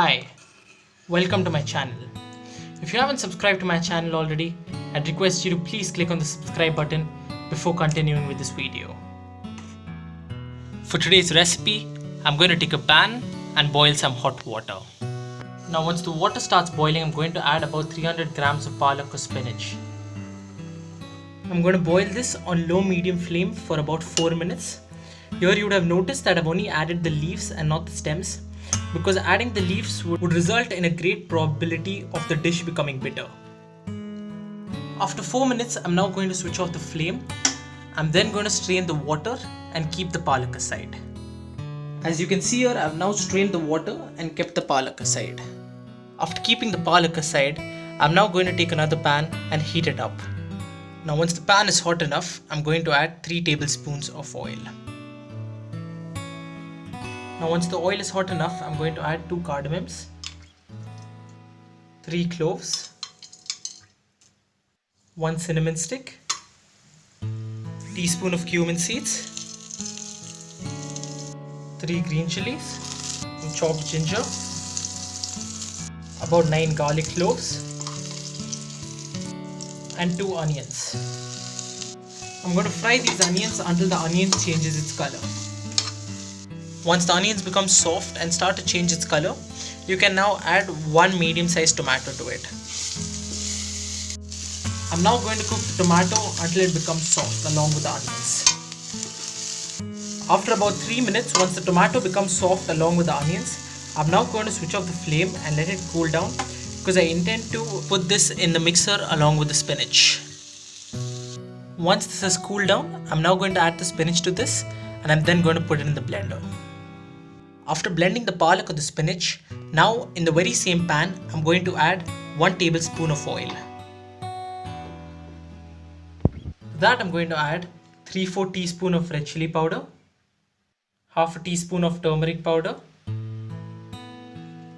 Hi, welcome to my channel. If you haven't subscribed to my channel already, I'd request you to please click on the subscribe button before continuing with this video. For today's recipe, I'm going to take a pan and boil some hot water. Now once the water starts boiling, I'm going to add about 300 grams of palak or spinach. I'm going to boil this on low-medium flame for about 4 minutes. Here you would have noticed that I've only added the leaves and not the stems, because adding the leaves would result in a great probability of the dish becoming bitter. After 4 minutes, I'm now going to switch off the flame. I'm then going to strain the water and keep the palak aside. As you can see here, I've now strained the water and kept the palak aside. After keeping the palak aside, I'm now going to take another pan and heat it up. Now once the pan is hot enough, I'm going to add 3 tablespoons of oil. Now once the oil is hot enough, I'm going to add 2 cardamoms, 3 cloves, 1 cinnamon stick, teaspoon of cumin seeds, 3 green chilies, some chopped ginger, about 9 garlic cloves, and 2 onions. I'm going to fry these onions until the onion changes its color. Once the onions become soft and start to change its color, you can now add 1 medium-sized tomato to it. I'm now going to cook the tomato until it becomes soft along with the onions. After about 3 minutes, once the tomato becomes soft along with the onions, I'm now going to switch off the flame and let it cool down, because I intend to put this in the mixer along with the spinach. Once this has cooled down, I'm now going to add the spinach to this, and I'm then going to put it in the blender. After blending the palak or the spinach, now in the very same pan, I'm going to add 1 tablespoon of oil. To that I'm going to add 3/4 teaspoon of red chili powder, half a teaspoon of turmeric powder,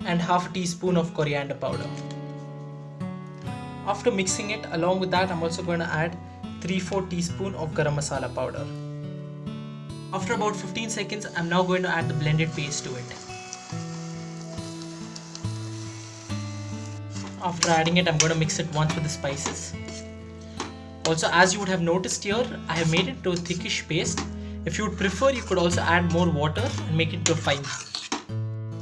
and half a teaspoon of coriander powder. After mixing it, along with that I'm also going to add 3/4 teaspoon of garam masala powder. After about 15 seconds, I'm now going to add the blended paste to it. After adding it, I'm going to mix it once with the spices. Also, as you would have noticed here, I have made it to a thickish paste. If you would prefer, you could also add more water and make it to a fine.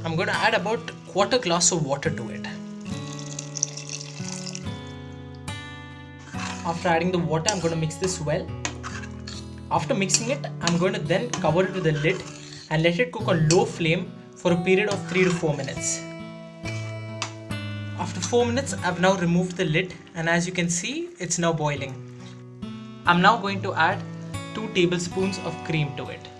I'm going to add about 1/4 glass of water to it. After adding the water, I'm going to mix this well. After mixing it, I'm going to then cover it with a lid and let it cook on low flame for a period of 3 to 4 minutes. After 4 minutes, I've now removed the lid, and as you can see, it's now boiling. I'm now going to add 2 tablespoons of cream to it.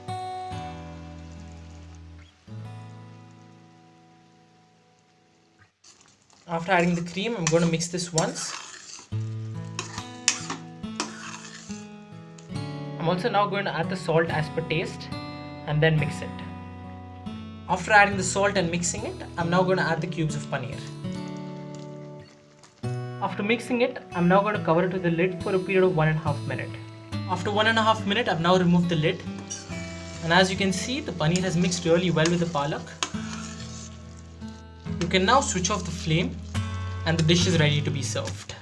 After adding the cream, I'm going to mix this once. I'm also now going to add the salt as per taste and then mix it. After adding the salt and mixing it, I'm now going to add the cubes of paneer. After mixing it, I'm now going to cover it with a lid for a period of 1.5 minutes. After 1.5 minutes, I've now removed the lid, and as you can see, the paneer has mixed really well with the palak. You can now switch off the flame and the dish is ready to be served.